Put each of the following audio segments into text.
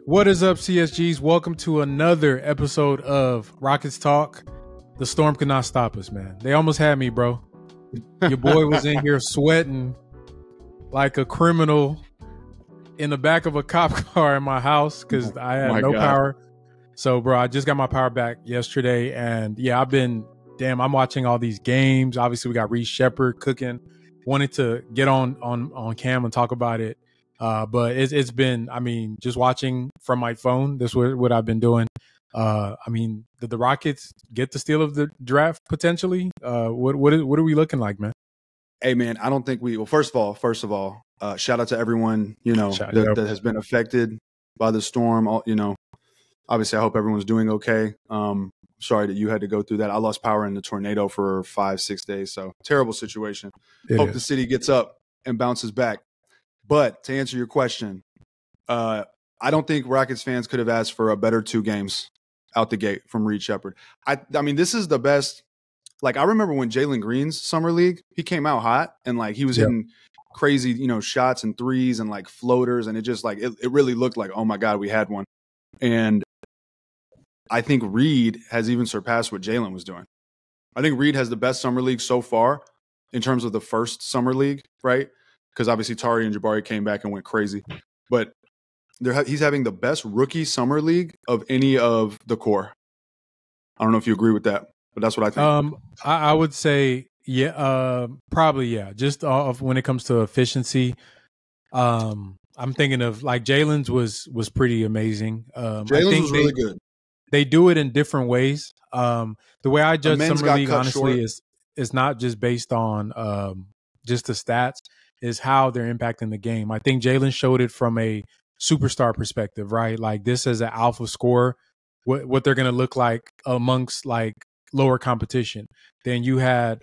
What is up, CSGs? Welcome to another episode of Rockets Talk. The storm could not stop us, man. They almost had me, bro. Your boy was in here sweating like a criminal in the back of a cop car in my house because I had no power. So, bro, I just got my power back yesterday. And, yeah, I'm watching all these games. Obviously, we got Reed Sheppard cooking. Wanted to get on cam and talk about it. But it's been, just watching from my phone. This is what I've been doing. Did the Rockets get the steal of the draft potentially? What are we looking like, man? Hey, man, I don't think well, first of all, shout out to everyone, that has been affected by the storm. Obviously, I hope everyone's doing okay. Sorry that you had to go through that. I lost power in the tornado for 5-6 days. So terrible situation. Hope the city gets up and bounces back. But to answer your question, I don't think Rockets fans could have asked for a better 2 games out the gate from Reed Sheppard. I mean, this is the best. Like, I remember when Jalen Green's summer league, he came out hot and like he was hitting crazy, shots and threes and like floaters. And it just like, it really looked like, oh my God, we had one. And I think Reed has even surpassed what Jalen was doing. I think Reed has the best summer league so far in terms of the first summer league, right? Because obviously Tari and Jabari came back and went crazy. But he's having the best rookie summer league of any of the core. I don't know if you agree with that, but that's what I think. I would say, probably, yeah. Just off when it comes to efficiency, I'm thinking of like Jalen's was pretty amazing. Jalen's was really good. They do it in different ways. The way I judge summer league, honestly, is not just based on just the stats, is how they're impacting the game. I think Jalen showed it from a superstar perspective, right? Like this as an alpha scorer, what they're going to look like amongst like lower competition. Then you had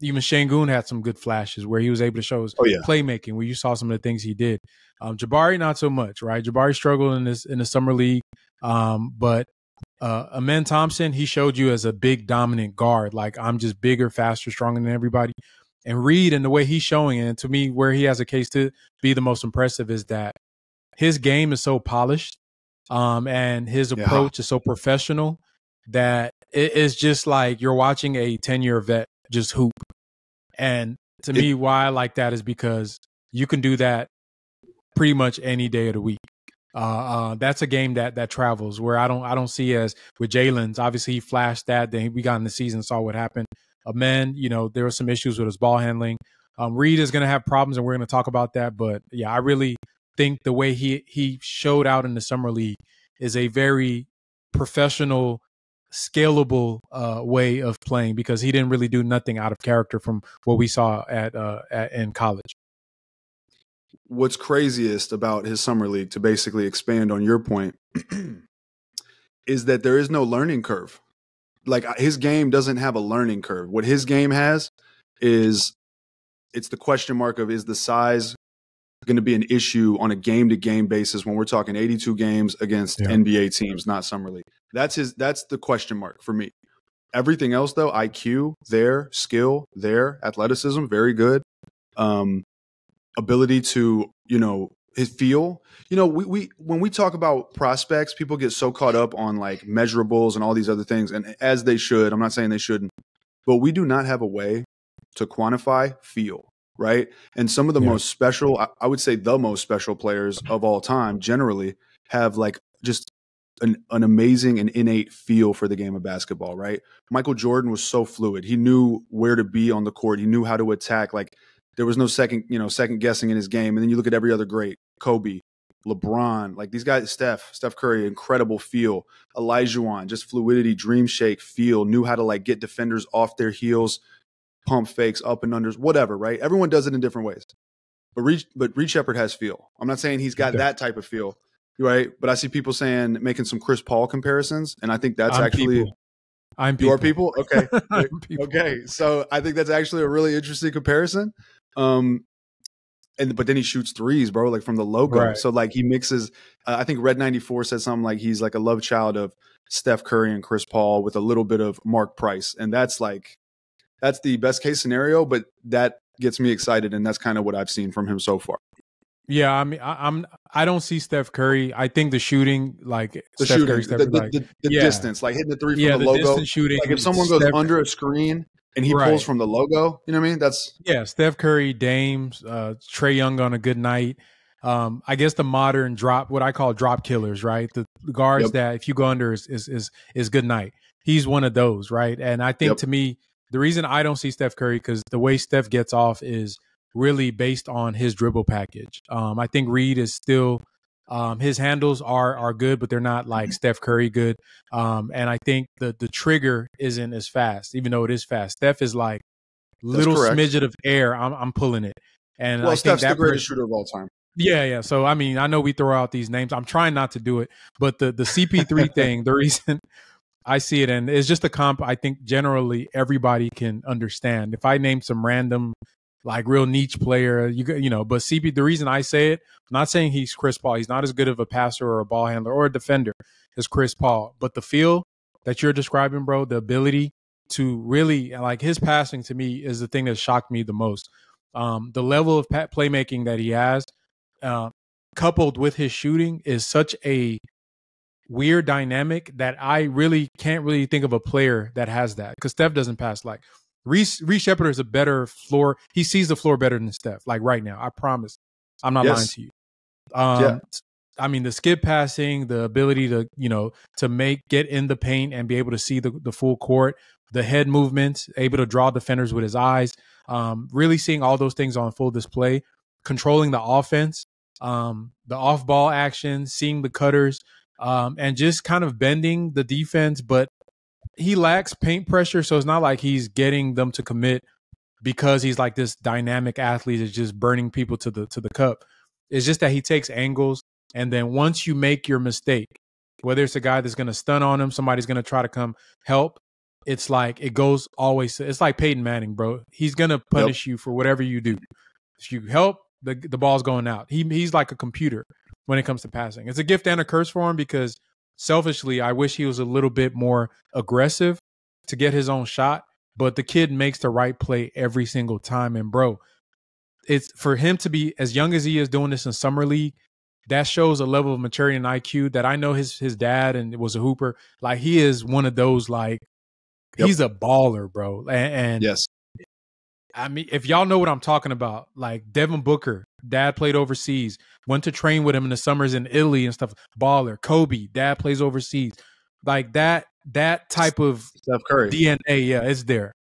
even Sengun had some good flashes where he was able to show his playmaking, where you saw some of the things he did. Jabari, not so much, right? Jabari struggled in the summer league, but Amen Thompson, he showed you as a big dominant guard. Like I'm just bigger, faster, stronger than everybody. And Reed, and the way he's showing it, and to me, where he has a case to be the most impressive is that his game is so polished, and his approach is so professional that it is just like you're watching a 10-year vet just hoop. And to me, why I like that is because you can do that pretty much any day of the week. That's a game that travels where I don't see as with Jalen's. Obviously, he flashed that. Then we got in the season, saw what happened. Man, there were some issues with his ball handling. Reed is going to have problems, and we're going to talk about that. But yeah, I really think the way he showed out in the summer league is a very professional, scalable way of playing because he didn't really do nothing out of character from what we saw in college. What's craziest about his summer league, to basically expand on your point, is that there is no learning curve. Like his game doesn't have a learning curve. What his game has is it's the question mark of, is the size going to be an issue on a game-to-game basis when we're talking 82 games against NBA teams, not summer league. That's the question mark for me. Everything else, though, IQ there, skill there, athleticism, very good. Ability to, his feel. We when we talk about prospects, people get so caught up on like measurables and all these other things, and as they should. I'm not saying they shouldn't, but we do not have a way to quantify feel, right? And some of the most special, I would say the most special players of all time generally have like just an amazing and innate feel for the game of basketball, right? Michael Jordan was so fluid. He knew where to be on the court. He knew how to attack. Like there was no second guessing in his game. And then you look at every other great, Kobe, LeBron, like these guys, Steph Curry, incredible feel. Olajuwon, just fluidity, dream shake, feel, knew how to like get defenders off their heels, pump fakes, up and unders, whatever, right? Everyone does it in different ways. But Reed Sheppard has feel. I'm not saying he's got that type of feel, right? But I see people making some Chris Paul comparisons, and I think that's You are people? Okay. People. Okay. So I think that's actually a really interesting comparison. But then he shoots threes, bro, like from the logo. Right. So like he mixes, I think Red 94 said something like he's like a love child of Steph Curry and Chris Paul with a little bit of Mark Price. And that's the best case scenario, but that gets me excited. And that's kind of what I've seen from him so far. Yeah, I mean, I don't see Steph Curry. I think the shooting, like The Steph shooting, Curry, the yeah, distance, like hitting the three from yeah, the the logo. distance shooting. Like if someone goes Steph, under a screen and he pulls right? from the logo, you know what I mean? That's Steph Curry, Dames, Trey Young on a good night. I guess the modern drop, what I call drop killers, right? The guards yep, that if you go under is good night. He's one of those, right? And I think yep. to me, the reason I don't see Steph Curry because the way Steph gets off is really based on his dribble package. I think Reed is still his handles are good, but they're not like Steph Curry good. And I think the trigger isn't as fast, even though it is fast. Steph is like That's little correct. smidget of air, I'm pulling it. And Well, I think Steph's that the greatest shooter of all time. Yeah. So I mean, I know we throw out these names. I'm trying not to do it, but the CP3 thing, the reason I see it, and it's just a comp I think generally everybody can understand. If I name some random, like real niche player, you know, but CP, the reason I say it, I'm not saying he's Chris Paul. He's not as good of a passer or a ball handler or a defender as Chris Paul, but the feel that you're describing, bro, the ability to really like his passing to me is the thing that shocked me the most. The level of playmaking that he has, uh, coupled with his shooting, is such a weird dynamic that I really can't really think of a player that has that because Steph doesn't pass like Reed Sheppard is a better floor. He sees the floor better than Steph. Like right now, I promise. I'm not lying to you. Yeah. I mean, the skip passing, the ability to, to get in the paint and be able to see the full court, the head movements, able to draw defenders with his eyes, really seeing all those things on full display, controlling the offense, the off ball action, seeing the cutters, and just kind of bending the defense. But he lacks paint pressure, so it's not like he's getting them to commit because he's like this dynamic athlete that's just burning people to the cup. It's just that he takes angles, and then once you make your mistake, whether it's a guy that's going to stun on him, somebody's going to try to come help, it's like it goes always. It's like Peyton Manning, bro. He's going to punish you for whatever you do. If you help, the ball's going out. He's like a computer when it comes to passing. It's a gift and a curse for him because selfishly, I wish he was a little bit more aggressive to get his own shot. But the kid makes the right play every single time. And bro, it's for him to be as young as he is doing this in summer league. That shows a level of maturity and IQ that I know his dad and was a hooper. Like he is one of those like he's a baller, bro. And yes, I mean, if y'all know what I'm talking about, like Devin Booker, dad played overseas, went to train with him in the summers in Italy and stuff. Baller, Kobe, dad plays overseas, like that type of Steph Curry DNA. Yeah, it's there.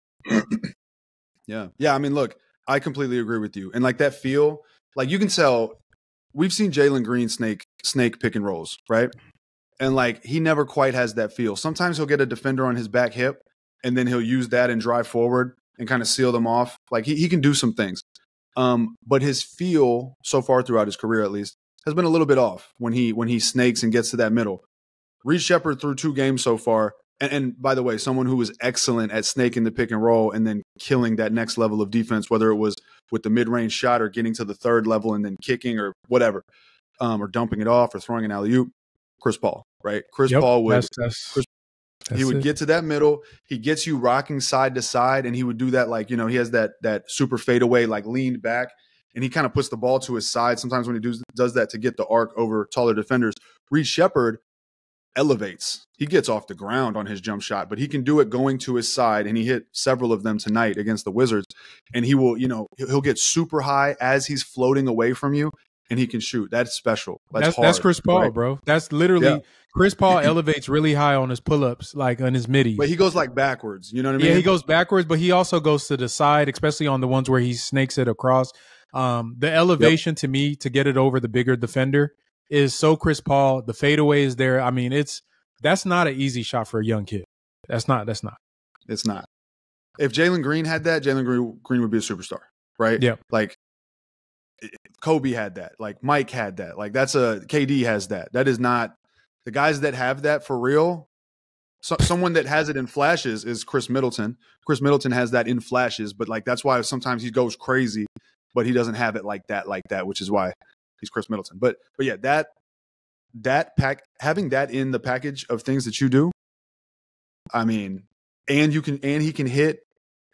yeah. I mean, look, I completely agree with you, and like that feel, like you can tell. We've seen Jalen Green snake pick and rolls, right? And like he never quite has that feel. Sometimes he'll get a defender on his back hip, and then he'll use that and drive forward and kind of seal them off. Like he can do some things. But his feel so far throughout his career, at least, has been a little bit off when he snakes and gets to that middle. Reed Sheppard through 2 games so far. And by the way, someone who was excellent at snaking the pick and roll and then killing that next level of defense, whether it was with the mid-range shot or getting to the third level and then kicking or whatever, or dumping it off or throwing an alley-oop. Chris Paul, right? Chris Paul would he would get to that middle. He gets you rocking side to side, and he would do that like, he has that super fadeaway, like leaned back, and he kind of puts the ball to his side sometimes when he does that to get the arc over taller defenders. Reed Sheppard elevates. He gets off the ground on his jump shot, but he can do it going to his side, and he hit several of them tonight against the Wizards. And he will, he'll get super high as he's floating away from you, and he can shoot. That's special. That's Chris Paul, right? Bro. That's literally Chris Paul elevates really high on his pull-ups, like on his middies. But he goes like backwards. You know what I mean? Yeah, he goes backwards, but he also goes to the side, especially on the ones where he snakes it across. The elevation to me to get it over the bigger defender is so Chris Paul. The fadeaway is there. I mean, that's not an easy shot for a young kid. That's not. It's not. If Jalen Green had that, Jalen Green would be a superstar, right? Yeah. Like Kobe had that. Like Mike had that. Like KD has that. That is not the guys that have that for real. Someone that has it in flashes is Chris Middleton. Chris Middleton has that in flashes, but like that's why sometimes he goes crazy, but he doesn't have it like that, which is why he's Chris Middleton. But yeah, that having that in the package of things that you do, I mean, and he can hit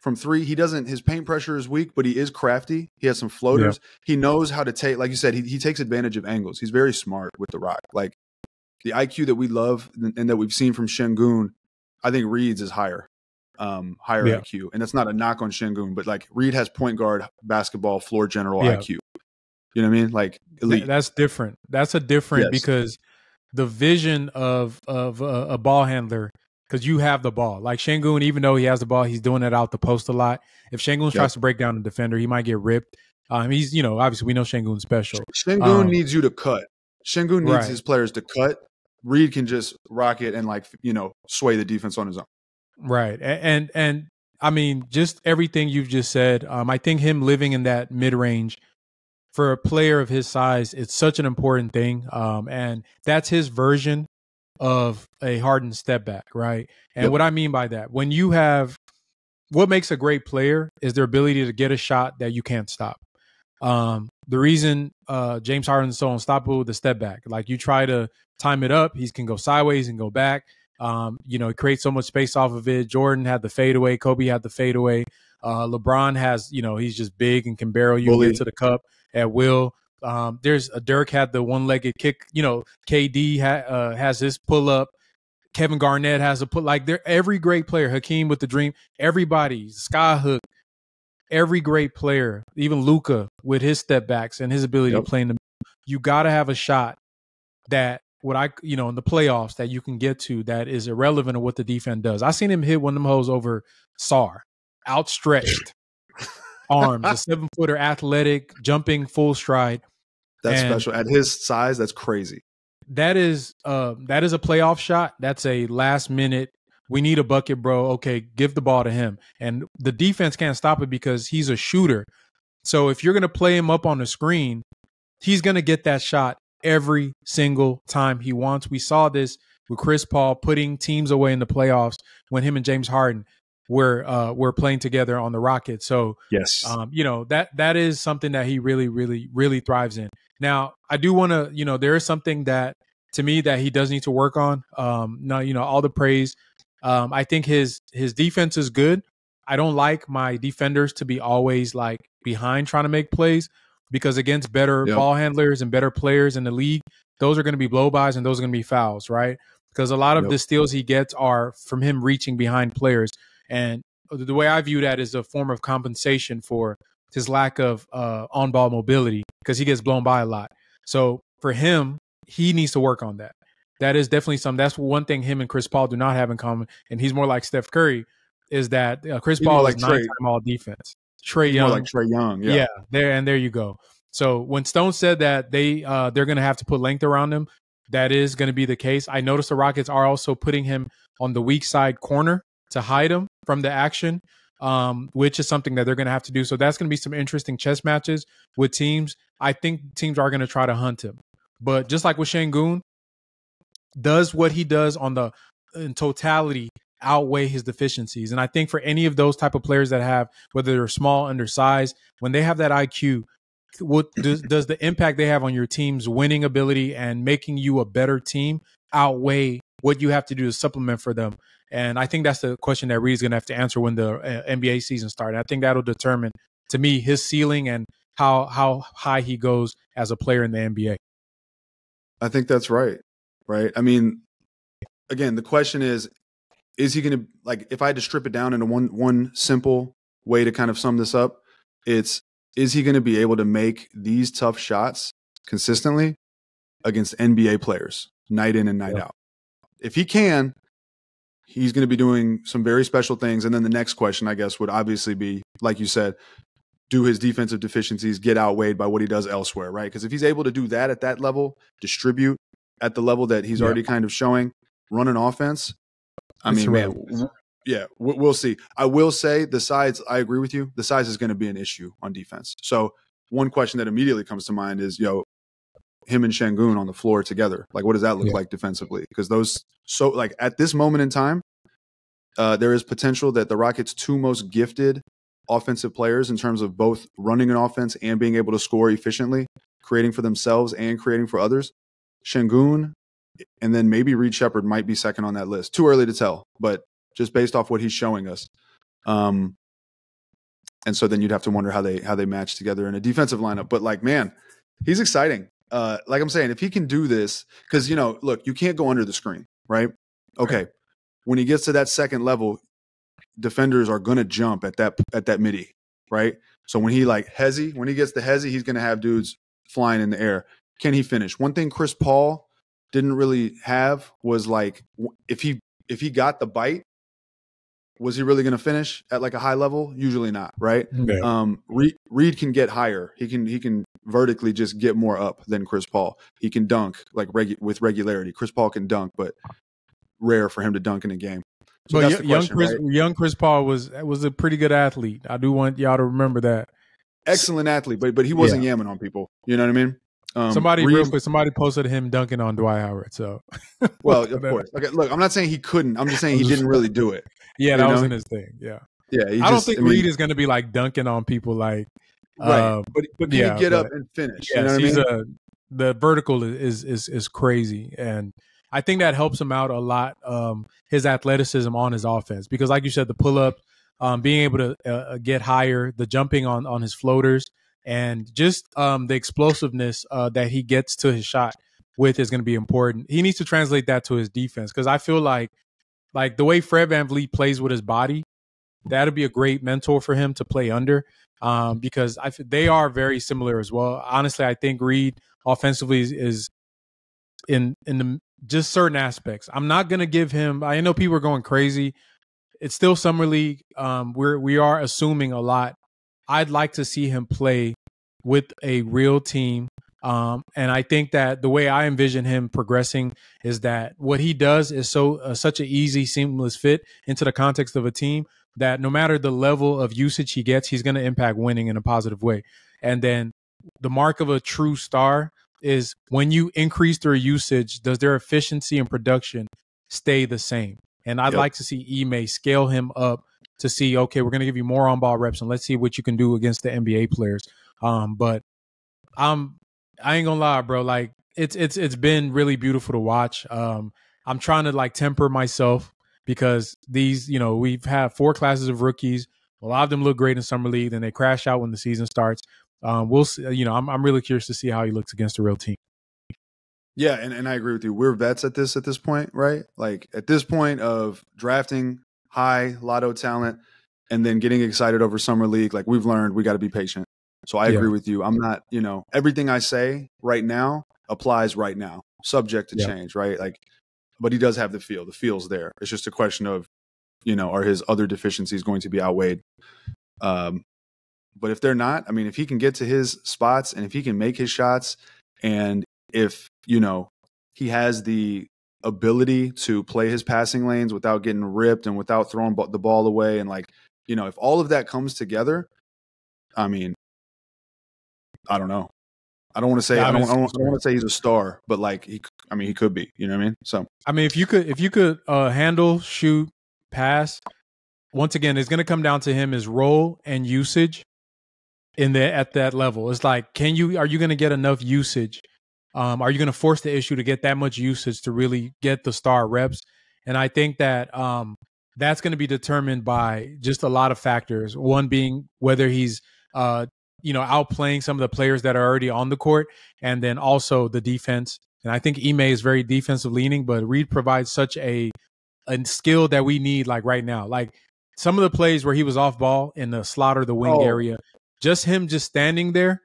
from three. His paint pressure is weak, but he is crafty. He has some floaters. Yeah. He knows how to take, like you said, he takes advantage of angles. He's very smart with the rock. Like the IQ that we love and that we've seen from Sengun, I think Reed's is higher IQ. And that's not a knock on Sengun, but like Reed has point guard, basketball, floor general IQ. You know what I mean? Like elite. That's different. That's a different because the vision of a ball handler, because you have the ball. Like Sengun, even though he has the ball, he's doing it out the post a lot. If Sengun tries to break down a defender, he might get ripped. He's, obviously we know Sengun's special. Sengun needs you to cut. Sengun needs his players to cut. Reed can just rock it and sway the defense on his own. Right. And I mean, just everything you've just said, I think him living in that mid-range for a player of his size, it's such an important thing. And that's his version of a Harden step back, right? And what I mean by that, when you have what makes a great player is their ability to get a shot that you can't stop. The reason James Harden is so unstoppable with the step back, like you try to time it up, he can go sideways and go back. He creates so much space off of it. Jordan had the fadeaway. Kobe had the fadeaway. LeBron has, he's just big and can barrel you, get to the cup at will. There's Dirk had the one-legged kick. KD has his pull-up. Kevin Garnett has a put. Like every great player, Hakeem with the dream. Everybody, Skyhook. Every great player, even Luka with his step backs and his ability to play in the. You got to have a shot that in the playoffs that you can get to that is irrelevant of what the defense does. I seen him hit one of them hoes over Sar, outstretched arms, a 7-footer, athletic, jumping full stride. That's special at his size. That's crazy. That is a playoff shot. That's a last minute. We need a bucket, bro. Okay, give the ball to him. And the defense can't stop it because he's a shooter. So if you're going to play him up on the screen, he's going to get that shot every single time he wants. We saw this with Chris Paul putting teams away in the playoffs when him and James Harden were playing together on the Rockets. So yes, that is something that he really, really, really thrives in. Now, I do want to, there is something that to me that he does need to work on. Now, all the praise. I think his defense is good. I don't like my defenders to be always like behind trying to make plays because against better ball handlers and better players in the league, those are going to be blow-bys and those are going to be fouls, right? Because a lot of the steals he gets are from him reaching behind players. And the way I view that is a form of compensation for his lack of on-ball mobility because he gets blown by a lot. So for him, he needs to work on that. That is definitely that's one thing him and Chris Paul do not have in common. And he's more like Steph Curry is that Chris Paul is 9-time all defense. Trae Young. More like Trae Young. Yeah. There you go. So when Stone said that they're going to have to put length around him, that is going to be the case. I noticed the Rockets are also putting him on the weak side corner to hide him from the action, which is something that they're going to have to do. So that's going to be some interesting chess matches with teams. I think teams are going to try to hunt him. But just like with Sengun, does what he does in totality outweigh his deficiencies? And I think for any of those type of players that have, whether they're small, undersized, when they have that IQ, what does the impact they have on your team's winning ability and making you a better team outweigh what you have to do to supplement for them? And I think that's the question that Reed's going to have to answer when the NBA season starts. I think that'll determine, to me, his ceiling and how high he goes as a player in the NBA. I think that's right. Right. I mean, again, the question is he going to, like, if I had to strip it down into one simple way to kind of sum this up, is he going to be able to make these tough shots consistently against NBA players night in and night out? If he can, he's going to be doing some very special things. And then the next question, I guess, would obviously be, like you said, do his defensive deficiencies get outweighed by what he does elsewhere, right? Because if he's able to do that at that level, distribute at the level that he's already kind of showing, run an offense, I mean, man, we'll see. I will say the size, I agree with you, the size is going to be an issue on defense. So one question that immediately comes to mind is, him and Sengun on the floor together. Like, what does that look like defensively? Because at this moment in time, there is potential that the Rockets' two most gifted offensive players in terms of both running an offense and being able to score efficiently, creating for themselves and creating for others, Sengun, and then maybe Reed Sheppard might be second on that list. Too early to tell, but just based off what he's showing us, And so then you'd have to wonder how they match together in a defensive lineup. But like, man, he's exciting. Like I'm saying, if he can do this, because look, you can't go under the screen, right? Okay. Right. When he gets to that second level, defenders are gonna jump at that midi, right? So when he gets the hezzy, he's gonna have dudes flying in the air. Can he finish? One thing Chris Paul didn't really have was like if he got the bite, was he really going to finish at like a high level? Usually not, right? Yeah. Reed can get higher. He can vertically just get more up than Chris Paul. He can dunk like with regularity. Chris Paul can dunk, but rare for him to dunk in a game. So but young Chris Paul was a pretty good athlete. I do want y'all to remember that. Excellent athlete, but he wasn't yamming on people. You know what I mean? Somebody posted him dunking on Dwight Howard. So, well, of course. Okay, look, I'm not saying he couldn't. I'm just saying he didn't really do it. Yeah, that wasn't his thing. Yeah. I don't think Reed is going to be like dunking on people like. Right. But can he get up and finish? Yes, you know what I mean? The vertical is crazy, and I think that helps him out a lot. His athleticism on his offense, because like you said, the pull up, being able to get higher, the jumping on his floaters. And just the explosiveness that he gets to his shot with is going to be important. He needs to translate that to his defense, because I feel like the way Fred VanVleet plays with his body, that'd be a great mentor for him to play under, because they are very similar as well. Honestly, I think Reed offensively is in the just certain aspects. I'm not going to give him. I know people are going crazy. It's still summer league. We are assuming a lot. I'd like to see him play with a real team. And I think that the way I envision him progressing is that what he does is such an easy, seamless fit into the context of a team that no matter the level of usage he gets, he's going to impact winning in a positive way. And then the mark of a true star is when you increase their usage, does their efficiency and production stay the same? And I'd like to see Ime scale him up to see, okay, we're going to give you more on-ball reps, and let's see what you can do against the NBA players. But I ain't gonna lie, bro. Like it's been really beautiful to watch. I'm trying to like temper myself, because these, we've had 4 classes of rookies. A lot of them look great in summer league, then they crash out when the season starts. We'll see. I'm really curious to see how he looks against a real team. Yeah, and I agree with you. We're vets at this point, right? Like at this point of drafting high lotto talent and then getting excited over summer league, like we've learned we got to be patient. So I agree with you. I'm not, everything I say right now applies right now, subject to change, right? Like, but he does have the feel. The feel's there. It's just a question of, are his other deficiencies going to be outweighed? But if they're not, I mean, if he can get to his spots and if he can make his shots, and if, he has the ability to play his passing lanes without getting ripped and without throwing the ball away, and like, if all of that comes together, I mean, I don't know. I don't want to say I don't want to say he's a star, but like he could be. You know what I mean? So I mean, if you could handle, shoot, pass, once again, it's going to come down to his role and usage at that level. It's like, are you going to get enough usage? Are you going to force the issue to get that much usage to really get the star reps? And I think that that's going to be determined by just a lot of factors. One being whether he's outplaying some of the players that are already on the court, and then also the defense. And I think Ime is very defensive leaning, but Reed provides such a skill that we need like right now. Like some of the plays where he was off ball in the slot or the wing area, just him just standing there,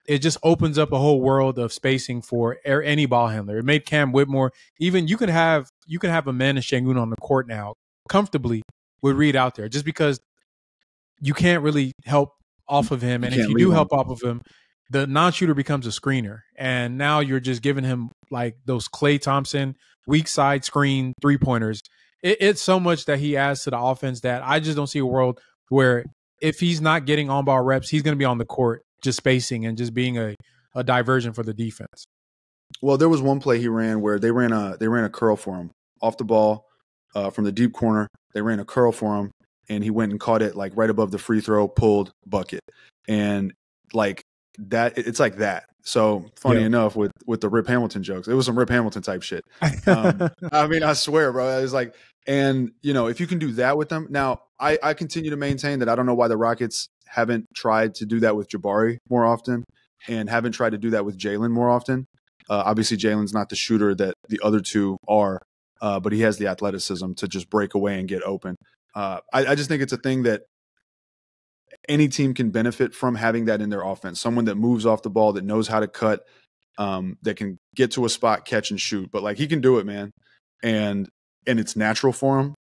it just opens up a whole world of spacing for any ball handler. It made Cam Whitmore, even you can have Alperen Sengun on the court now comfortably with Reed out there, just because you can't really help off of him. And if you do help off of him, the non-shooter becomes a screener. And now you're just giving him like those Klay Thompson weak side screen 3-pointers. It's so much that he adds to the offense that I just don't see a world where if he's not getting on-ball reps, he's going to be on the court just spacing and just being a diversion for the defense. Well, there was one play he ran where they ran a curl for him off the ball from the deep corner. They ran a curl for him, and he went and caught it like right above the free throw, pulled, bucket. And like that, it's like that. So funny enough with the Rip Hamilton jokes, it was some Rip Hamilton type shit. I mean, I swear, bro. It was like, and if you can do that with them. Now, I continue to maintain that I don't know why the Rockets haven't tried to do that with Jabari more often and haven't tried to do that with Jalen more often. Obviously, Jalen's not the shooter that the other two are, but he has the athleticism to just break away and get open. I just think it's a thing that any team can benefit from having that in their offense. Someone that moves off the ball, that knows how to cut, that can get to a spot, catch, and shoot. But like, he can do it, man. And it's natural for him.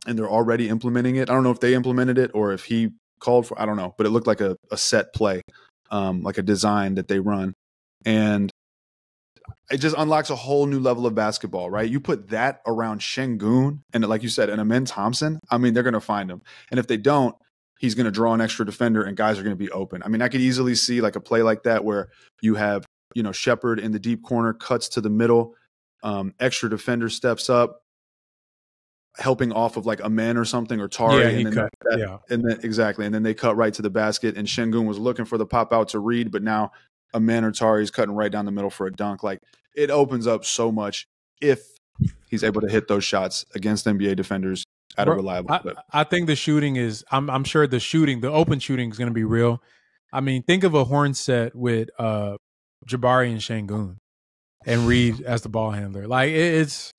And they're already implementing it. I don't know if they implemented it or if he called for, I don't know, but it looked like a set play, like a design that they run. And it just unlocks a whole new level of basketball, right? You put that around Sengun and, like you said, and Amen Thompson, I mean, they're going to find him. And if they don't, he's going to draw an extra defender and guys are going to be open. I mean, I could easily see like a play like that where you have, Sheppard in the deep corner, cuts to the middle, extra defender steps up, helping off of like Amen or something, or Tari. Yeah, and then exactly. And then they cut right to the basket, and Sengun was looking for the pop out to Reed, but now Amen or Tari is cutting right down the middle for a dunk. Like, it opens up so much if he's able to hit those shots against NBA defenders at a reliable clip. I think the shooting is, I'm sure the open shooting is going to be real. I mean, think of a horn set with Jabari and Sengun and Reed as the ball handler. Like, it's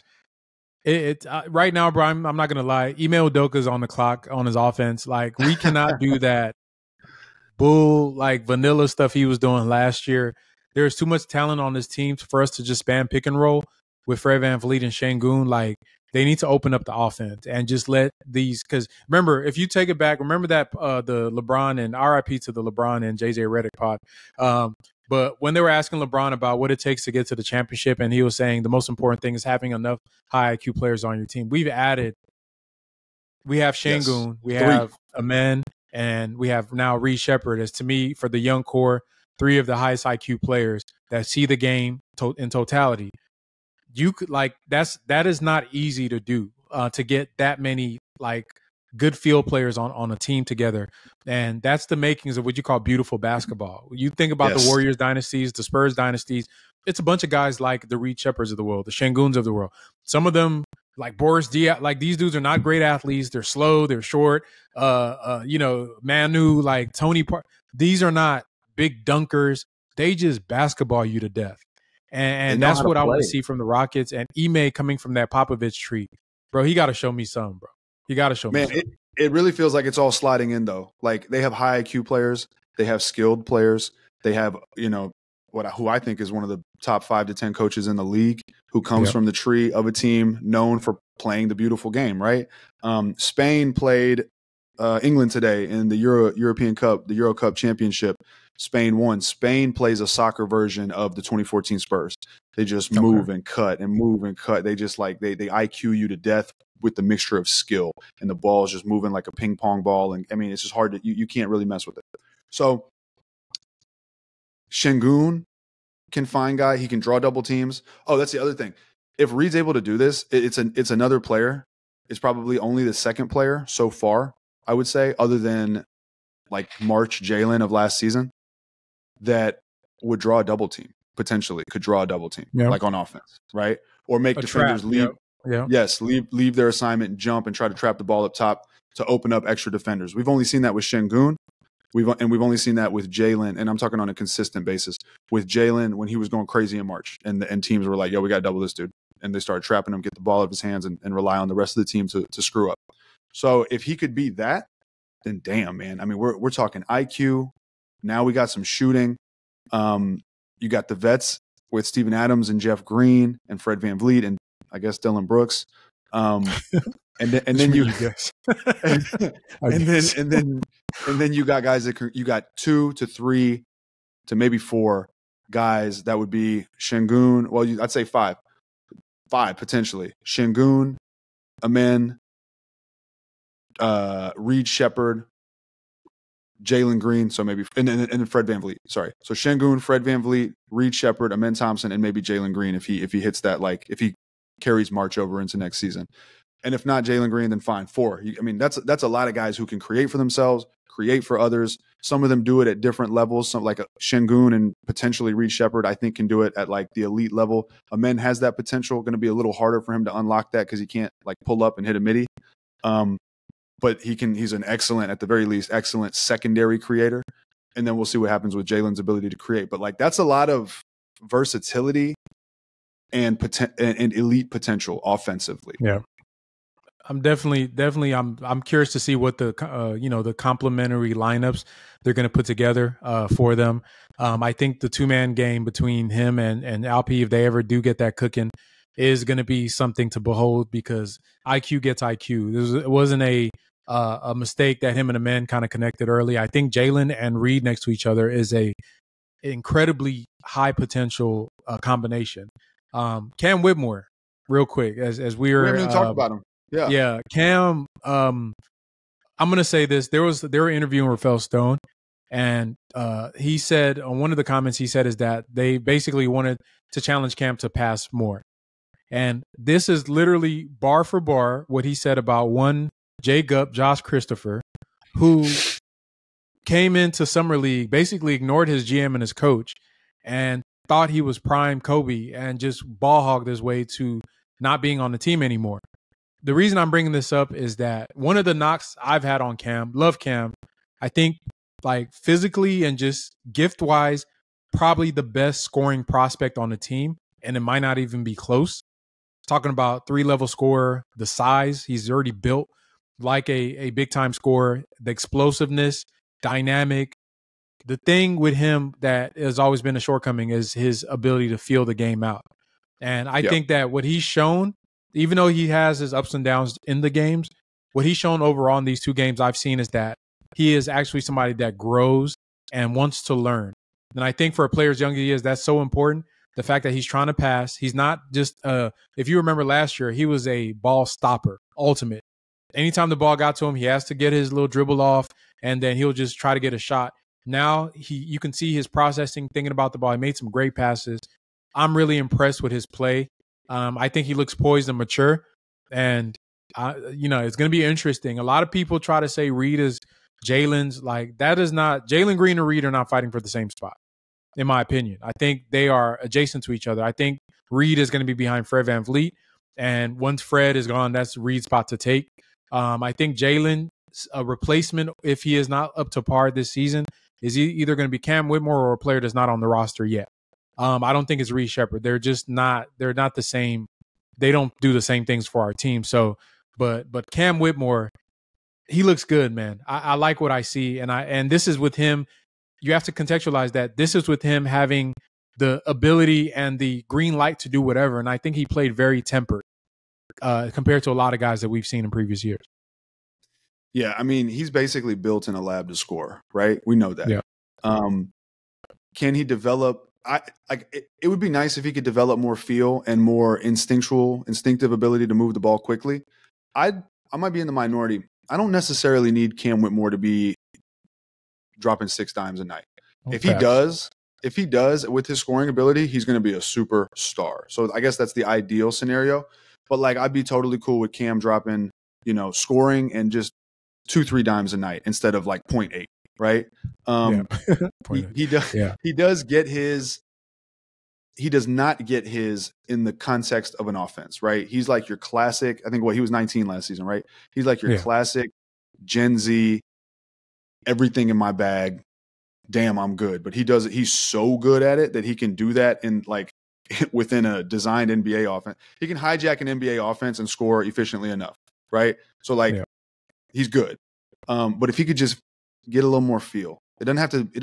right now, bro, I'm not going to lie. Ime Udoka's on the clock on his offense. Like, we cannot do that vanilla stuff he was doing last year. There's too much talent on this team for us to just spam pick and roll with Fred VanVleet and Sengun. Like, they need to open up the offense and just let these, because remember, if you take it back, remember that the LeBron and RIP to the LeBron and JJ Redick pod. But when they were asking LeBron about what it takes to get to the championship, and he was saying the most important thing is having enough high IQ players on your team. We have Sengun, yes. We have Amen, and we have now Reed Sheppard as, to me, for the young core, 3 of the highest IQ players that see the game in totality. You could, like, that is not easy to do, to get that many like good field players on a team together. And that's the makings of what you call beautiful basketball. You think about the Warriors dynasties, the Spurs dynasties, it's a bunch of guys like the Reed Sheppards of the world, the Senguns of the world. Some of them, like Boris Diaw, like, these dudes are not great athletes. They're slow, they're short. Manu, like Tony Park, these are not big dunkers. They just basketball you to death. And that's what I want to see from the Rockets. And Ime coming from that Popovich tree. Bro, he got to show me some, bro. You got to show me. Man, it really feels like it's all sliding in, though. Like, they have high IQ players, they have skilled players, they have who I think is one of the top 5 to 10 coaches in the league, who comes from the tree of a team known for playing the beautiful game. Right? Spain played England today in the European Cup, the Euro Cup Championship. Spain won. Spain plays a soccer version of the 2014 Spurs. They just move and cut and move and cut. They just they IQ you to death with the mixture of skill, and the ball is just moving like a ping pong ball. And I mean, it's just hard to, you can't really mess with it. So Sengun can find guy. He can draw double teams. Oh, that's the other thing. If Reed's able to do this, it's another player. It's probably only the second player so far, I would say, other than like March Jalen of last season, that would draw a double team, potentially could draw a double team, like on offense, right? Or make defenders leave. Yes, leave their assignment and jump and try to trap the ball up top to open up extra defenders. We've only seen that with Sengun. We've only seen that with Jalen, and I'm talking on a consistent basis with Jalen when he was going crazy in March, and teams were like, "Yo, we got to double this dude," and they started trapping him, get the ball out of his hands, and rely on the rest of the team to screw up. So if he could be that, then damn, man. I mean, we're talking IQ. Now we got some shooting. You got the vets with Steven Adams and Jeff Green and Fred VanVleet and I guess Dylan Brooks. And then you guys. and then you got guys that you got 2 to 3 to maybe 4 guys that would be Sengun. Well, I'd say 5 potentially. Sengun, Amen, Reed Sheppard, Jalen Green, so maybe, and then Fred VanVleet. Sorry, so Sengun, Fred VanVleet, Reed Sheppard, Amen Thompson, and maybe Jalen Green if he hits that, like if he carries March over into next season. And if not Jalen Green, then fine, 4. I mean, that's a lot of guys who can create for themselves, create for others. Some of them do it at different levels. Some like Sengun and potentially Reed Sheppard, I think, can do it at like the elite level. Amen has that potential. Going to be a little harder for him to unlock that because he can't like pull up and hit a midi. but he's an excellent, at the very least, excellent secondary creator. And then we'll see what happens with Jalen's ability to create. But like, that's a lot of versatility and elite potential offensively. Yeah. I'm definitely I'm curious to see what the the complementary lineups they're going to put together for them. I think the 2-man game between him and Alp, if they ever do get that cooking, is going to be something to behold, because IQ gets IQ. It wasn't a mistake that him and the men kind of connected early. I think Jalen and Reed next to each other is a incredibly high potential combination. Cam Whitmore, real quick, as we haven't even talked about him. Yeah, Cam. I'm gonna say this. They were interviewing Rafaels Stone, and he said on one of the comments he said is that they basically wanted to challenge Cam to pass more, and this is literally bar for bar what he said about one Jay Gupp, Josh Christopher, who came into Summer League, basically ignored his GM and his coach, and thought he was prime Kobe, and just ball hogged his way to not being on the team anymore. The reason I'm bringing this up is that one of the knocks I've had on Cam, love Cam, I think like physically and just gift-wise, probably the best scoring prospect on the team, and it might not even be close. Talking about 3-level scorer, the size, he's already built like a big-time scorer, the explosiveness, dynamic. The thing with him that has always been a shortcoming is his ability to feel the game out. And I think that what he's shown, even though he has his ups and downs in the games, what he's shown overall in these 2 games I've seen is that he is actually somebody that grows and wants to learn. And I think for a player as young as he is, that's so important. The fact that he's trying to pass, he's not just, if you remember last year, he was a ball stopper, ultimate. Anytime the ball got to him, he has to get his little dribble off, and then he'll just try to get a shot. Now you can see his processing, thinking about the ball. He made some great passes. I'm really impressed with his play. I think he looks poised and mature, and it's going to be interesting. A lot of people try to say Reed is Jalen's. Like, that is not, Jalen Green and Reed are not fighting for the same spot, in my opinion. I think they are adjacent to each other. I think Reed is going to be behind Fred VanVleet, and once Fred is gone, that's Reed's spot to take. I think Jalen's a replacement, if he is not up to par this season, is either going to be Cam Whitmore or a player that's not on the roster yet. I don't think it's Reed Sheppard. They're not the same. They don't do the same things for our team. So, but Cam Whitmore, he looks good, man. I like what I see. And this is with him. You have to contextualize that. This is with him having the ability and the green light to do whatever. And I think he played very tempered compared to a lot of guys that we've seen in previous years. Yeah, I mean, he's basically built in a lab to score, right? We know that. Yeah. Can he develop? It would be nice if he could develop more feel and more instinctive ability to move the ball quickly. I might be in the minority. I don't necessarily need Cam Whitmore to be dropping 6 dimes a night. Okay. If he does with his scoring ability, he's going to be a superstar. So I guess that's the ideal scenario. But like, I'd be totally cool with Cam dropping, scoring and just 2-3 dimes a night instead of like 0.8, right? He does get his. He does not get his in the context of an offense, right? He's like your classic. I think he was 19 last season, right? He's like your classic Gen Z. Everything in my bag. Damn, I'm good. But he does it. He's so good at it that he can do that in like within a designed NBA offense. He can hijack an NBA offense and score efficiently enough, right? So like, he's good. But if he could just get a little more feel, it doesn't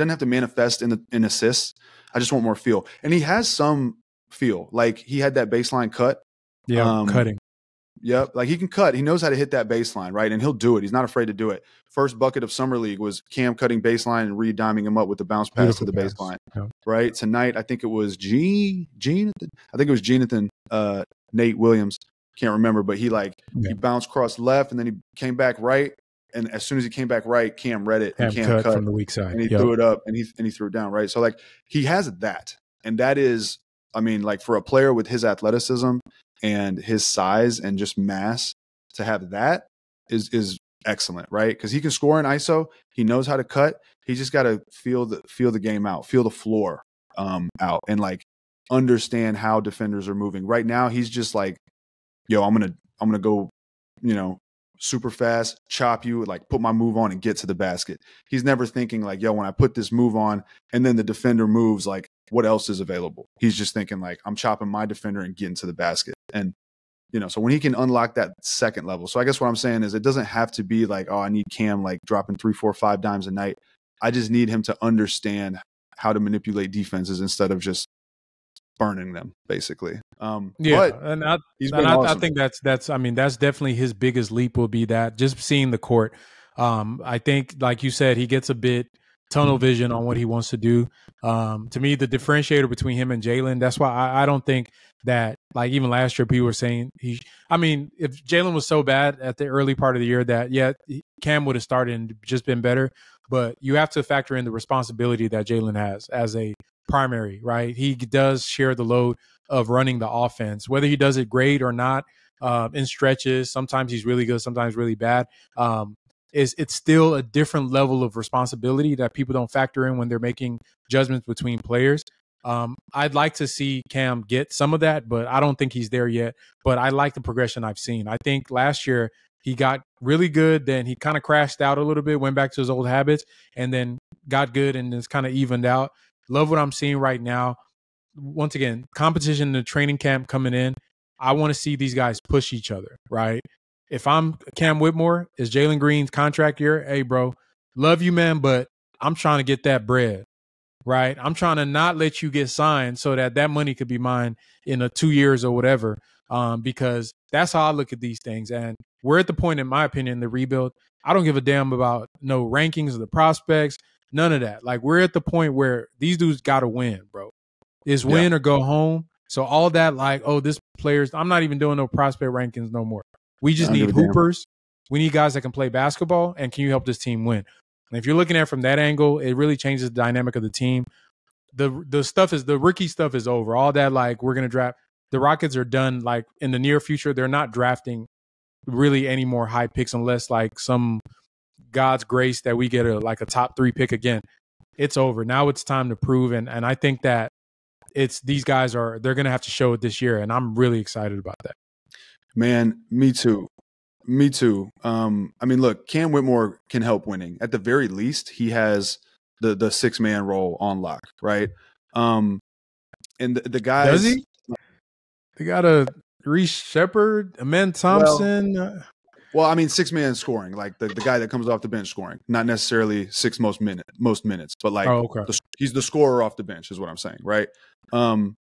have to manifest in assists. I just want more feel, and he has some feel. Like, he had that baseline cut. Yeah, cutting. Yep, like he can cut. He knows how to hit that baseline, right? And he'll do it. He's not afraid to do it. First bucket of Summer League was Cam cutting baseline and Reed-diming him up with the bounce pass to the baseline. Yeah. Right? Tonight, I think it was Jonathan. I think it was Jonathan, Nate Williams. Can't remember, but he bounced cross left, and then he came back right. And as soon as he came back right, Cam read it and Cam cut from the weak side. And he threw it up and he threw it down, right? So like, he has that. And that is, I mean, like, for a player with his athleticism and his size and just mass, to have that is excellent, right? Because he can score in ISO. He knows how to cut. He just got to feel the game out, feel the floor out, and like understand how defenders are moving. Right now, he's just like, yo, I'm gonna go, super fast, chop you, like put my move on and get to the basket. He's never thinking like, yo, when I put this move on and then the defender moves, like what else is available? He's just thinking like, I'm chopping my defender and getting to the basket. And, so when he can unlock that second level. So I guess what I'm saying is it doesn't have to be like, oh, I need Cam like dropping 3, 4, 5 dimes a night. I just need him to understand how to manipulate defenses instead of just burning them, basically. But and I think that's definitely his biggest leap will be that just seeing the court. I think, like you said, he gets a bit tunnel vision on what he wants to do. To me, the differentiator between him and Jalen, that's why I don't think that, like even last year, people were saying if Jalen was so bad at the early part of the year that, Cam would have started and just been better. But you have to factor in the responsibility that Jalen has as a primary, right? He does share the load of running the offense, whether he does it great or not, in stretches. Sometimes he's really good, sometimes really bad. It's still a different level of responsibility that people don't factor in when they're making judgments between players. I'd like to see Cam get some of that, but I don't think he's there yet. But I like the progression I've seen. I think last year he got really good, then he kind of crashed out a little bit, went back to his old habits, and then got good and it's kind of evened out. Love what I'm seeing right now. Once again, competition in the training camp coming in. I want to see these guys push each other, right? If I'm Cam Whitmore, is Jalen Green's contract year? Hey, bro, love you, man, but I'm trying to get that bread, right? I'm trying to not let you get signed so that money could be mine in 2 years or whatever, because that's how I look at these things. And we're at the point, in my opinion, in the rebuild, I don't give a damn about no rankings of the prospects, none of that. Like, we're at the point where these dudes got to win, bro. Is win or go home. So all that, like, oh, this player's, I'm not even doing no prospect rankings no more. We just need hoopers. We need guys that can play basketball, and can you help this team win? And if you're looking at it from that angle, it really changes the dynamic of the team. The rookie stuff is over. All that, like, we're going to draft. The Rockets are done, like, in the near future. They're not drafting really any more high picks unless, like, some God's grace that we get a top 3 pick again. It's over. Now it's time to prove. And I think that these guys they're going to have to show it this year. And I'm really excited about that. Man, me too. Look, Cam Whitmore can help winning. At the very least, he has the 6-man role on lock, right? And the guys, does he? They got a Reed Sheppard, Alperen Thompson. Well, 6-man scoring, like the guy that comes off the bench scoring, not necessarily most minutes, but like he's the scorer off the bench, is what I'm saying, right? And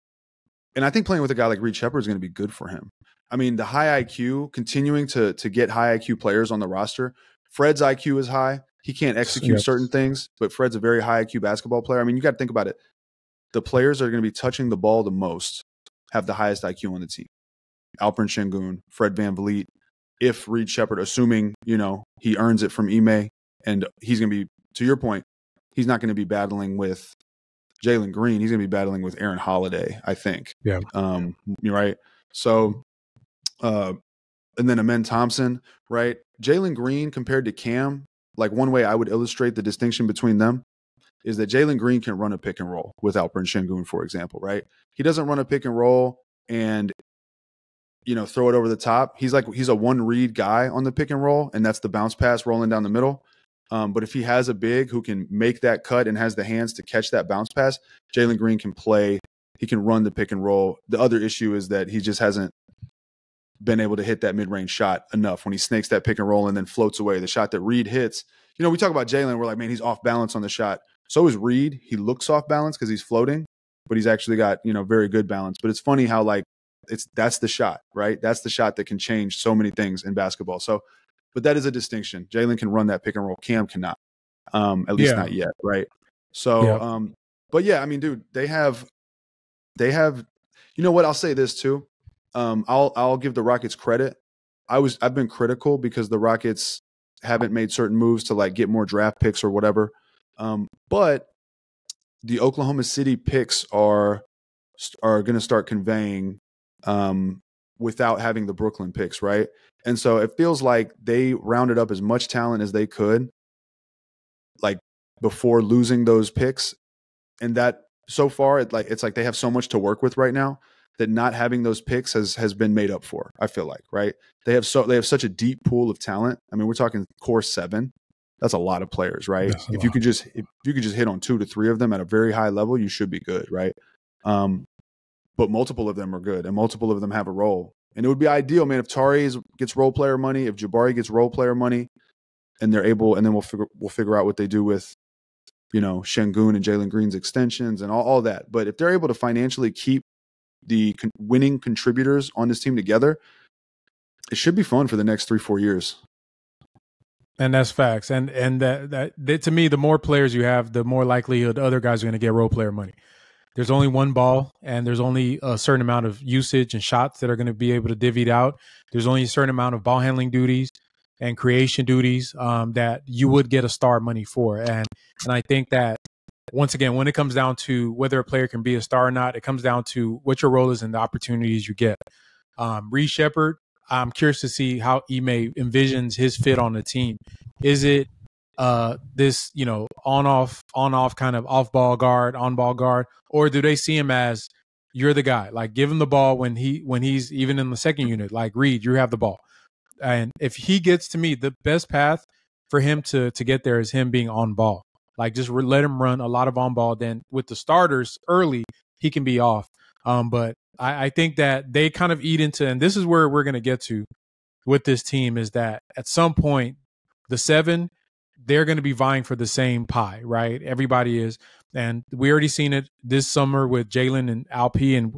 I think playing with a guy like Reed Sheppard is going to be good for him. The high IQ, continuing to get high IQ players on the roster. Fred's IQ is high. He can't execute certain things, but Fred's a very high IQ basketball player. You got to think about it. The players that are going to be touching the ball the most have the highest IQ on the team. Alperen Sengun, Fred VanVleet. If Reed Sheppard, assuming, he earns it from Ime, and he's going to be, to your point, he's not going to be battling with Jalen Green. He's going to be battling with Aaron Holiday, I think. Yeah. You're right. So, and then Alperen Thompson, right? Jalen Green compared to Cam, like one way I would illustrate the distinction between them is that Jalen Green can run a pick and roll with Alperen Sengun, for example, right? He doesn't run a pick and roll and throw it over the top. He's a one-read guy on the pick and roll, and that's the bounce pass rolling down the middle. But if he has a big who can make that cut and has the hands to catch that bounce pass, Jalen Green can play. He can run the pick and roll. The other issue is that he just hasn't been able to hit that mid-range shot enough when he snakes that pick and roll and then floats away. The shot that Reed hits, we talk about Jalen, we're like, man, he's off balance on the shot. So is Reed. He looks off balance because he's floating, but he's actually got, very good balance. But it's funny how, like, that's the shot, right? That's the shot that can change so many things in basketball. So, but that is a distinction. Jalen can run that pick and roll. Cam cannot, at least not yet, right? So, but yeah, dude, they have. You know what? I'll say this too. I'll give the Rockets credit. I've been critical because the Rockets haven't made certain moves to like get more draft picks or whatever. But the Oklahoma City picks are going to start conveying without having the Brooklyn picks, right? And so it feels like they rounded up as much talent as they could, like before losing those picks, and that so far it's like they have so much to work with right now that not having those picks has been made up for. I feel like, right? They have such a deep pool of talent. I mean, we're talking core 7. That's a lot of players, right? If you could just hit on 2 to 3 of them at a very high level, you should be good, right? But multiple of them are good, and multiple of them have a role. And it would be ideal, man, if Tari gets role player money, if Jabari gets role player money, and they're able, and then we'll figure out what they do with, Sengun and Jalen Green's extensions and all that. But if they're able to financially keep the winning contributors on this team together, it should be fun for the next 3-4 years. And that's facts. And that to me, the more players you have, the more likelihood other guys are going to get role player money. There's only one ball, and there's only a certain amount of usage and shots that are going to be able to divvy it out. There's only a certain amount of ball handling duties and creation duties that you would get a star money for. And I think that, once again, when it comes down to whether a player can be a star or not, it comes down to what your role is and the opportunities you get. Reed Sheppard, I'm curious to see how Ime envisions his fit on the team. Is it this, on-off kind of off-ball guard, on-ball guard, or do they see him as, you're the guy? Like, give him the ball when he's even in the second unit. Like, Reed, you have the ball. And if he gets, to me, the best path for him to get there is him being on ball. Like, just let him run a lot of on ball. Then with the starters early, he can be off. But I think that they kind of eat into, and this is where we're going to get to with this team, is that at some point, the 7, they're going to be vying for the same pie, right? Everybody is. And we already seen it this summer with Jalen and Alp. And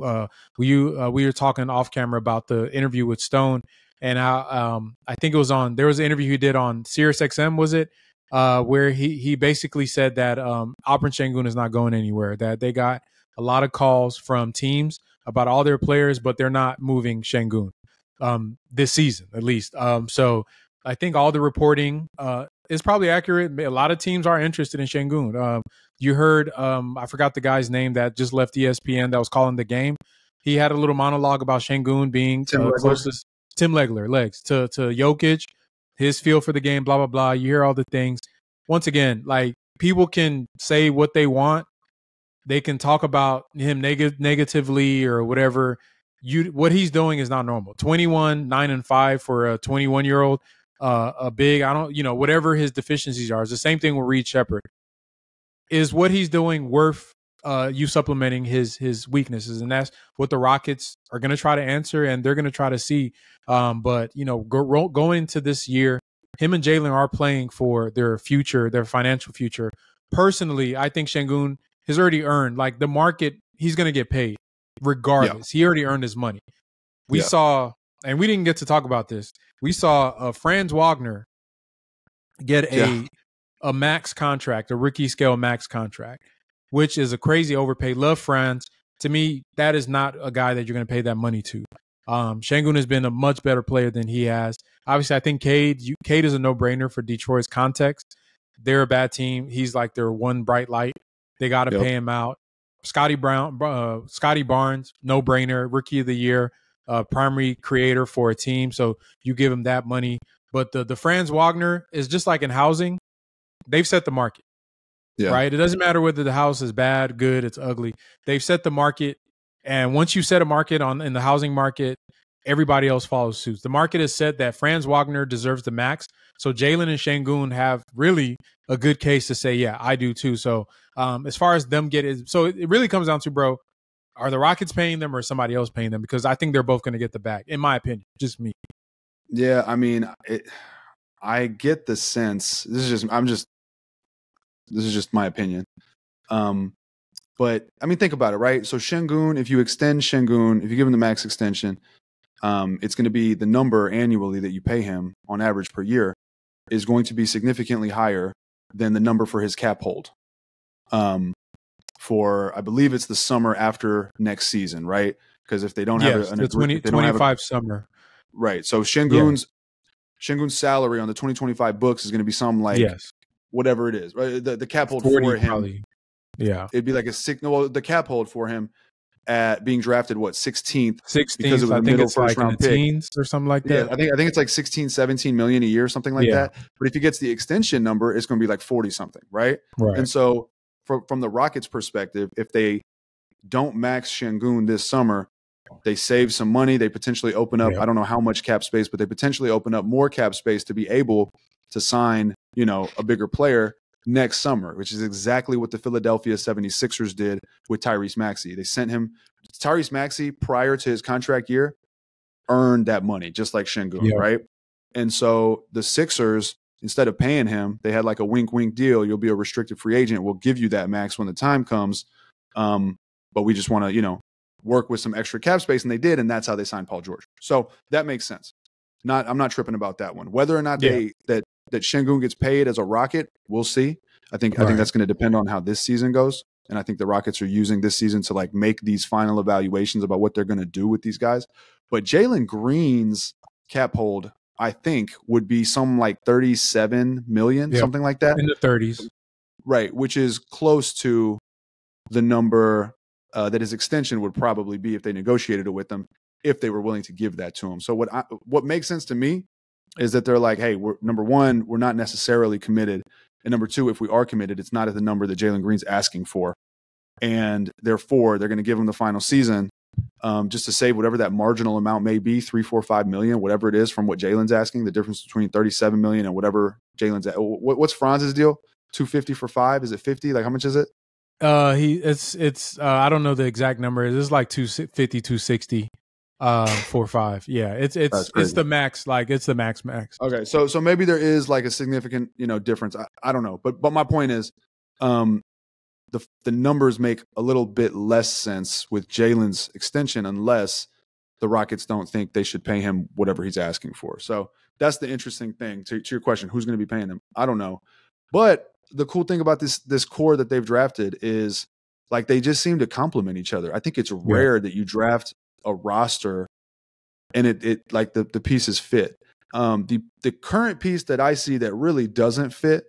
we were talking off camera about the interview with Stone. And I think it was there was an interview he did on SiriusXM, was it? Where he basically said that Alperen Sengun is not going anywhere, that they got a lot of calls from teams about all their players, but they're not moving Sengun this season, at least. So I think all the reporting is probably accurate. A lot of teams are interested in Sengun. You heard, I forgot the guy's name that just left ESPN that was calling the game. He had a little monologue about Sengun being closest. Tim Legler, legs to Jokic, his feel for the game, blah, blah, blah. You hear all the things. Once again, like, people can say what they want. They can talk about him negatively or whatever. What he's doing is not normal. 21, 9-5 for a 21-year-old, a big, whatever his deficiencies are. It's the same thing with Reed Sheppard. Is what he's doing worth you supplementing his weaknesses? And that's what the Rockets are going to try to answer, and they're going to try to see. But going into this year, him and Jalen are playing for their future, their financial future. Personally, I think Sengun has already earned, like, the market. He's going to get paid regardless. Yeah. He already earned his money. We saw, and we didn't get to talk about this, we saw Franz Wagner get a max contract, a rookie scale max contract, which is a crazy overpay. Love Franz. To me, that is not a guy that you're going to pay that money to. Sengun has been a much better player than he has. Obviously, I think Cade is a no-brainer for Detroit's context. They're a bad team. He's like their one bright light. They got to pay him out. Scotty Barnes, no-brainer, rookie of the year, primary creator for a team. So you give him that money. But the Franz Wagner is just like in housing. They've set the market. Yeah. Right? It doesn't matter whether the house is bad, good, it's ugly. They've set the market. And once you set a market in the housing market, everybody else follows suit. The market has said that Franz Wagner deserves the max. So Jalen and Sengun have really a good case to say, yeah, I do too. So as far as them getting, so it really comes down to, bro, are the Rockets paying them or somebody else paying them? Because I think they're both going to get the bag, in my opinion, just me. Yeah, I mean, I get the sense. This is just my opinion. But I mean, think about it, right? So Sengun, if you extend Sengun, if you give him the max extension, it's going to be the number annually that you pay him on average per year is going to be significantly higher than the number for his cap hold. For I believe it's the summer after next season, right? Because if they don't have the 2025 summer, right? So Sengun's salary on the 2025 books is going to be something like whatever it is, right? The cap hold for him, probably. Yeah, it'd be like the cap hold for him at being drafted 16th because of the middle first round pick teens or something like that. Yeah, I think it's like 16-17 million a year, something like that. But if he gets the extension number, it's going to be like 40 something, right? And so from the Rockets' perspective, if they don't max Sengun this summer, They save some money. They potentially open up, I don't know how much cap space, but they potentially open up more cap space to be able to sign, a bigger player next summer, which is exactly what the Philadelphia 76ers did with Tyrese Maxey. They sent him Tyrese Maxey prior to his contract year earned that money, just like Sengun, right? And so the Sixers, instead of paying him, they had like a wink, wink deal. You'll be a restricted free agent. We'll give you that max when the time comes. But we just want to, work with some extra cap space. And they did. And that's how they signed Paul George. So that makes sense. I'm not tripping about that one. Whether or not that Sengun gets paid as a Rocket, we'll see. I think that's going to depend on how this season goes. And I think the Rockets are using this season to like make these final evaluations about what they're going to do with these guys. But Jalen Green's cap hold, I think, would be some like 37 million, something like that. In the 30s. Right, which is close to the number that his extension would probably be if they negotiated it with them, if they were willing to give that to him. So what makes sense to me is that they're like, hey, number one, we're not necessarily committed. And number two, if we are committed, it's not at the number that Jalen Green's asking for. And therefore, they're going to give him the final season just to save whatever that marginal amount may be, 3, 4, 5 million, whatever it is from what Jalen's asking, the difference between 37 million and whatever Jalen's at. What's Franz's deal? 250 for 5? Is it 50? Like, how much is it? It's I don't know the exact number. It's like 250, 260 for 5. Yeah, it's the max. Like, it's the max. Okay, so maybe there is like a significant difference. I don't know, but my point is, the numbers make a little bit less sense with Jalen's extension unless the Rockets don't think they should pay him whatever he's asking for. So that's the interesting thing. To your question, who's going to be paying him? I don't know, but the cool thing about this core that they've drafted is like they just seem to complement each other. I think it's rare that you draft a roster and it like the pieces fit. The current piece that I see that really doesn't fit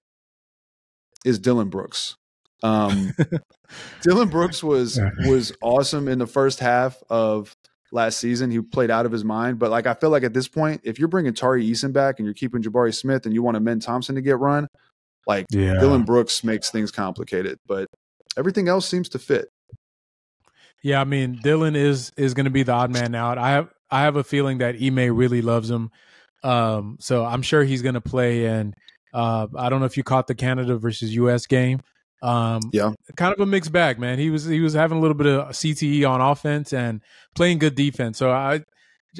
is Dillon Brooks. Dillon Brooks was awesome in the first half of last season. He played out of his mind, but like I feel like at this point, if you're bringing Tari Eason back and you're keeping Jabari Smith and you want Amen Thompson to get run, like Dillon Brooks makes things complicated, but everything else seems to fit. Yeah, I mean, Dillon is going to be the odd man out. I have a feeling that Ime really loves him, so I'm sure he's going to play. And I don't know if you caught the Canada versus U.S. game. Kind of a mixed bag, man. He was having a little bit of CTE on offense and playing good defense. So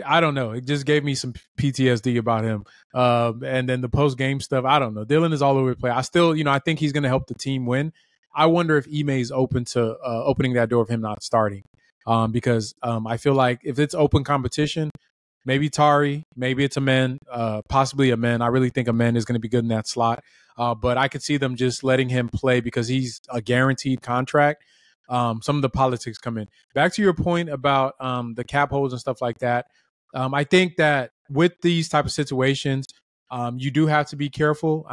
I don't know. It just gave me some PTSD about him. And then the post game stuff, I don't know. Dillon is all over the place. I still, I think he's going to help the team win. I wonder if Ime is open to opening that door of him not starting, because I feel like if it's open competition, maybe Tari, maybe it's Amen, possibly Amen. I really think Amen is going to be good in that slot. But I could see them just letting him play because he's a guaranteed contract. Some of the politics come in. Back to your point about the cap holds and stuff like that. I think that with these type of situations, you do have to be careful.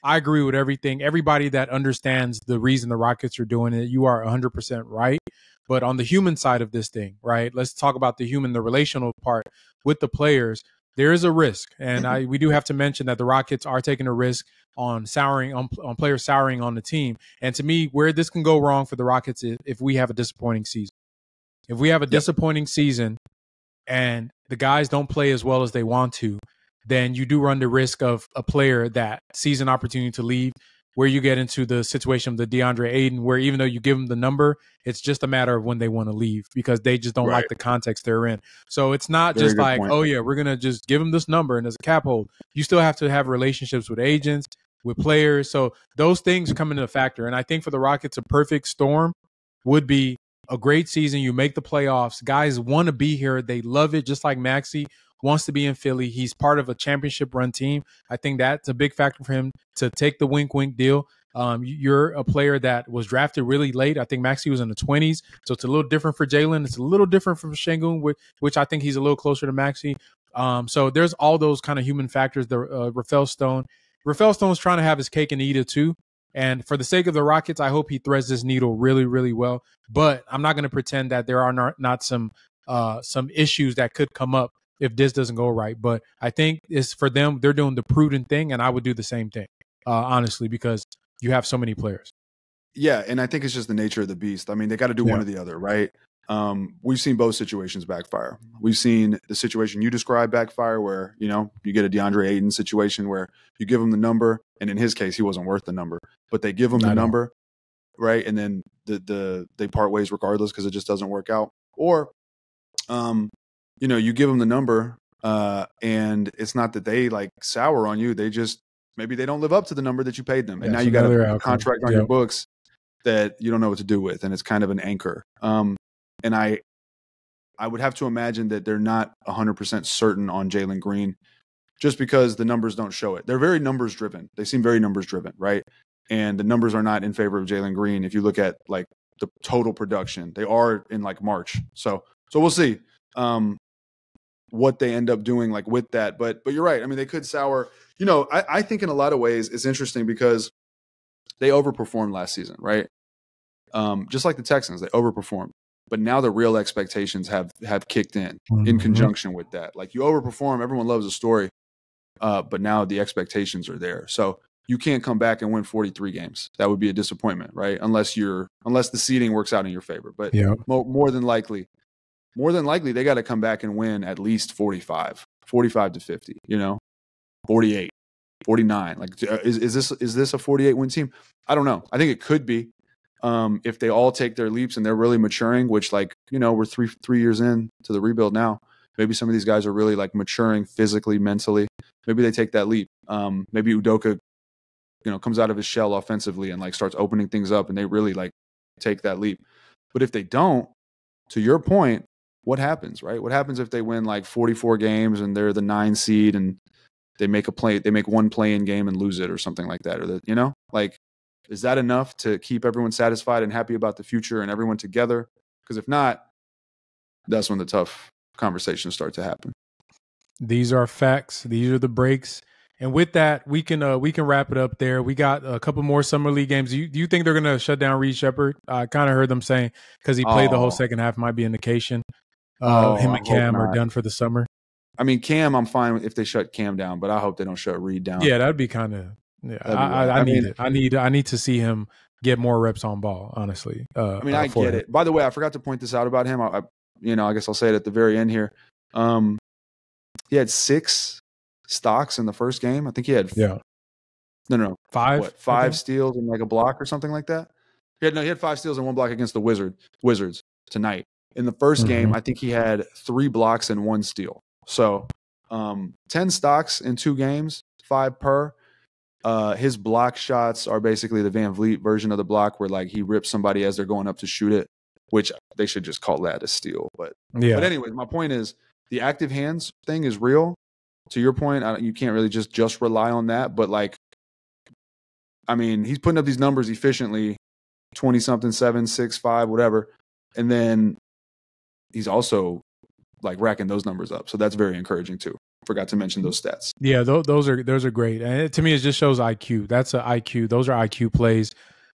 I agree with everything. Everybody that understands the reason the Rockets are doing it, you are 100% right. But on the human side of this thing, right? Let's talk about the relational part with the players. There is a risk, and we do have to mention that the Rockets are taking a risk on players souring on the team. And to me, where this can go wrong for the Rockets is if we have a disappointing season. If we have a disappointing season and the guys don't play as well as they want to, then you do run the risk of a player that sees an opportunity to leave, where you get into the situation of the DeAndre Ayton, where even though you give them the number, it's just a matter of when they want to leave because they just don't like the context they're in. So it's not just like, point. Oh, yeah, we're going to just give them this number and there's a cap hold. You still have to have relationships with agents, with players. So those things come into a factor. And I think for the Rockets, a perfect storm would be a great season. You make the playoffs. Guys want to be here. They love it, just like Maxey wants to be in Philly. He's part of a championship run team. I think that's a big factor for him to take the wink deal. You're a player that was drafted really late. I think Maxey was in the 20s. So it's a little different for Jalen. It's a little different from Sengun, which I think he's a little closer to Maxey. So there's all those kind of human factors. The Rafaels Stone. Rafaels Stone's trying to have his cake and eat it too. And for the sake of the Rockets, I hope he threads this needle really, really well. But I'm not going to pretend that there are not some issues that could come up if this doesn't go right. But I think it's for them, they're doing the prudent thing, and I would do the same thing, honestly, because you have so many players. Yeah, and I think it's just the nature of the beast. I mean, they got to do one or the other, right? We've seen both situations backfire. We've seen the situation you described backfire where, you get a DeAndre Ayton situation where you give him the number, and in his case, he wasn't worth the number, but they give him the number, right? And then they part ways regardless because it just doesn't work out. Or, you give them the number, and it's not that they like sour on you. They just, maybe they don't live up to the number that you paid them. And now you got a contract on your books that you don't know what to do with. And it's kind of an anchor. And I would have to imagine that they're not 100% certain on Jalen Green just because the numbers don't show it. They're very numbers driven. They seem very numbers driven, right? And the numbers are not in favor of Jalen Green. If you look at like the total production, they are in like March. So we'll see what they end up doing like with that. But you're right. I mean, they could sour. I think in a lot of ways it's interesting because they overperformed last season, right? Just like the Texans, they overperformed. But now the real expectations have kicked in conjunction with that. Like you overperform, everyone loves a story, but now the expectations are there. So you can't come back and win 43 games. That would be a disappointment, right? Unless the seeding works out in your favor. But more than likely, they got to come back and win at least 45 to 50. 48, 49. Like is this a 48 win team? I don't know. I think it could be. If they all take their leaps and they're really maturing, which we're three years in to the rebuild now, maybe some of these guys are really like maturing physically, mentally. Maybe they take that leap. Maybe Udoka, comes out of his shell offensively and like starts opening things up and they really like take that leap. But if they don't, to your point, what happens, right? What happens if they win like 44 games and they're the 9 seed and they make one play-in game and lose it or something like that? Or is that enough to keep everyone satisfied and happy about the future and everyone together? Because if not, that's when the tough conversations start to happen. These are facts. These are the breaks. And with that, we can wrap it up there. We got a couple more summer league games. Do you think they're going to shut down Reed Sheppard? I kind of heard them saying because he played the whole second half might be an indication. Him and Cam are done for the summer. I mean, Cam, I'm fine if they shut Cam down, but I hope they don't shut Reed down. Yeah, that'd be kind of. Yeah, I need it. I need to see him get more reps on ball. Honestly, I get it. By the way, I forgot to point this out about him. I guess I'll say it at the very end here. He had 6 stocks in the first game. I think he had 5 steals and like a block or something like that. He had 5 steals and 1 block against the Wizards tonight. In the first game, I think he had 3 blocks and 1 steal. So 10 stocks in 2 games, 5 per. His block shots are basically the Van Vliet version of the block where like he rips somebody as they're going up to shoot it, which they should just call that a steal. But anyways, my point is the active hands thing is real. To your point, you can't really just rely on that. But like, I mean, he's putting up these numbers efficiently, 20-something, 7, 6, 5, whatever. And then he's also like racking those numbers up. So that's very encouraging too. Forgot to mention those stats. Yeah, those are great. And to me, it just shows IQ. That's an IQ. Those are IQ plays.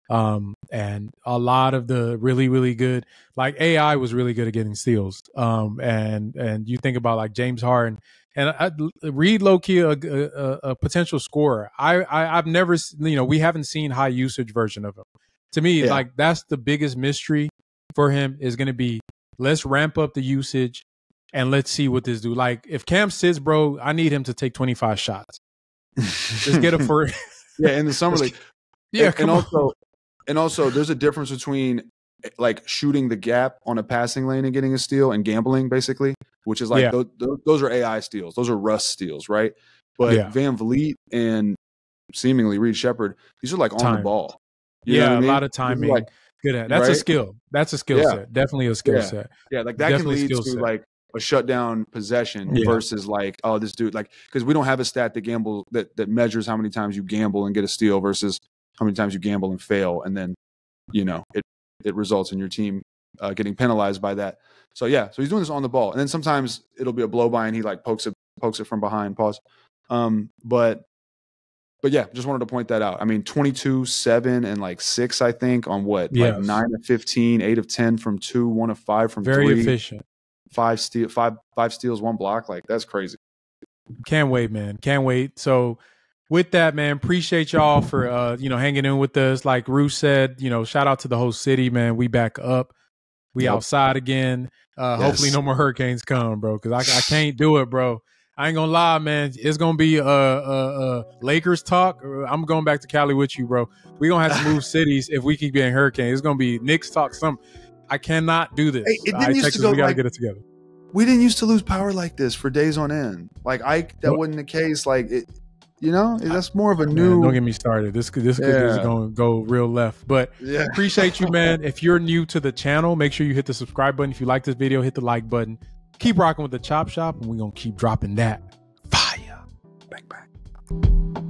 And a lot of the really, really good, like AI was really good at getting steals. And you think about like James Harden and Reed low-key a potential scorer. I've never, we haven't seen high usage version of him. To me, like that's the biggest mystery for him is going to be, let's ramp up the usage. And let's see what this do. Like, if Cam sits, bro, I need him to take 25 shots. Just get him for in the summer league. Yeah, and also, there's a difference between like shooting the gap on a passing lane and getting a steal and gambling, basically, which is like those are AI steals. Those are Russ steals, right? But Van Vliet and seemingly Reed Sheppard, these are like on the ball. You know what I mean? A lot of timing. Like, good at that's a skill. That's a skill set. Definitely a skill set. Yeah, like that definitely can lead to like a shutdown possession versus like, oh, this dude, like, because we don't have a stat that measures how many times you gamble and get a steal versus how many times you gamble and fail, and then it results in your team getting penalized by that. So so he's doing this on the ball, and then sometimes it'll be a blow by and he like pokes it from behind. Pause. But yeah, just wanted to point that out. I mean, 22, 7, and like 6, I think, on what? Like 9 of 15, 8 of 10 from 2, 1 of 5 from 3. Very efficient. 5 steals, 1 block. Like, that's crazy. Can't wait, man. Can't wait. So with that, man, appreciate y'all for hanging in with us. Like Roosh said, shout out to the whole city, man. We back up. We outside again. Hopefully no more hurricanes come, bro, because I can't do it, bro. I ain't gonna lie, man. It's gonna be Lakers talk. I'm going back to Cali with you, bro. We're gonna have to move cities if we keep getting hurricanes. It's gonna be Knicks talk. I cannot do this. Hey, it didn't used Texas, to go we gotta like, get it together. We didn't used to lose power like this for days on end. Like that wasn't the case. Like it, that's more of a new. Man, don't get me started. This is going to go real left. But appreciate you, man. If you're new to the channel, make sure you hit the subscribe button. If you like this video, hit the like button. Keep rocking with the Chop Shop, and we're going to keep dropping that fire. Bang, bang.